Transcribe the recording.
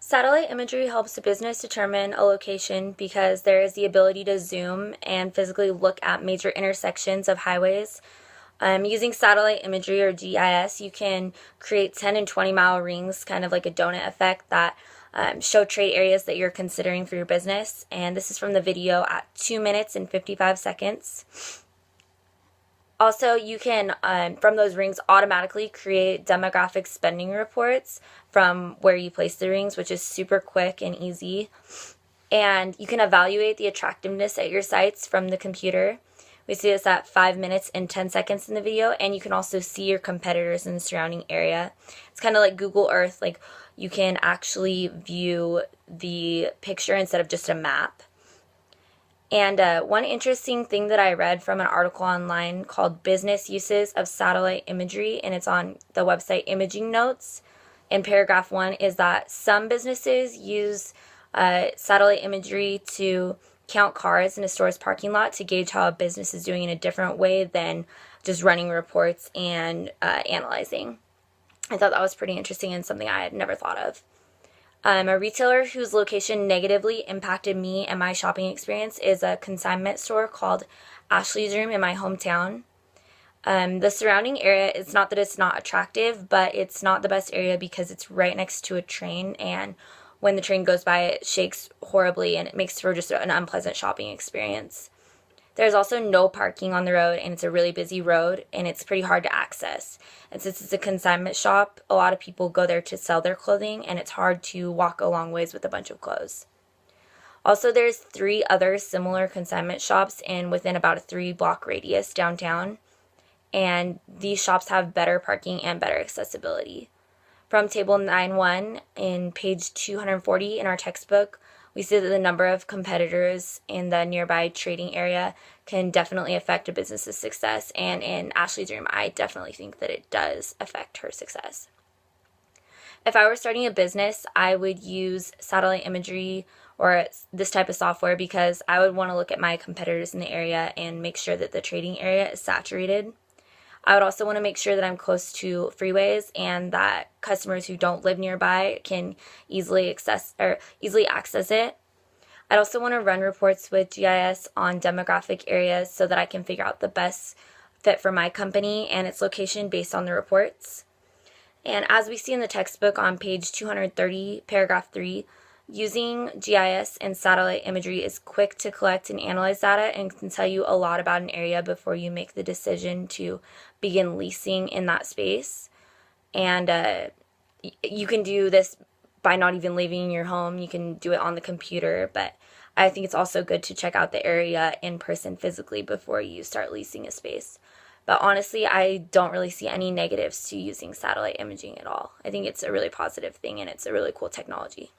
Satellite imagery helps a business determine a location because there is the ability to zoom and physically look at major intersections of highways. Using satellite imagery or GIS, you can create 10 and 20-mile rings, kind of like a donut effect, that show trade areas that you're considering for your business. And this is from the video at 2 minutes and 55 seconds. Also, you can, from those rings, automatically create demographic spending reports from where you place the rings, which is super quick and easy. And you can evaluate the attractiveness at your sites from the computer. We see this at 5 minutes and 10 seconds in the video, and you can also see your competitors in the surrounding area. It's kind of like Google Earth, like you can actually view the picture instead of just a map. And one interesting thing that I read from an article online called Business Uses of Satellite Imagery, and it's on the website Imaging Notes, in paragraph 1, is that some businesses use satellite imagery to count cars in a store's parking lot to gauge how a business is doing in a different way than just running reports and analyzing. I thought that was pretty interesting and something I had never thought of. A retailer whose location negatively impacted me and my shopping experience is a consignment store called Ashley's Room in my hometown. The surrounding area, it's not that it's not attractive, but it's not the best area because it's right next to a train, and when the train goes by, it shakes horribly and it makes for just an unpleasant shopping experience. There's also no parking on the road, and it's a really busy road, and it's pretty hard to access. And since it's a consignment shop, a lot of people go there to sell their clothing, and it's hard to walk a long ways with a bunch of clothes. Also, there's 3 other similar consignment shops within about a 3-block radius downtown, and these shops have better parking and better accessibility. From Table 9.1 in page 240 in our textbook, we see that the number of competitors in the nearby trading area can definitely affect a business's success, and in Ashley's Room, I definitely think that it does affect her success. If I were starting a business, I would use satellite imagery or this type of software because I would want to look at my competitors in the area and make sure that the trading area is saturated. I would also want to make sure that I'm close to freeways and that customers who don't live nearby can easily access it. I'd also want to run reports with GIS on demographic areas so that I can figure out the best fit for my company and its location based on the reports. And as we see in the textbook on page 230, paragraph 3, using GIS and satellite imagery is quick to collect and analyze data and can tell you a lot about an area before you make the decision to begin leasing in that space. And you can do this by not even leaving your home. You can do it on the computer, but I think it's also good to check out the area in person physically before you start leasing a space. But honestly, I don't really see any negatives to using satellite imaging at all. I think it's a really positive thing and it's a really cool technology.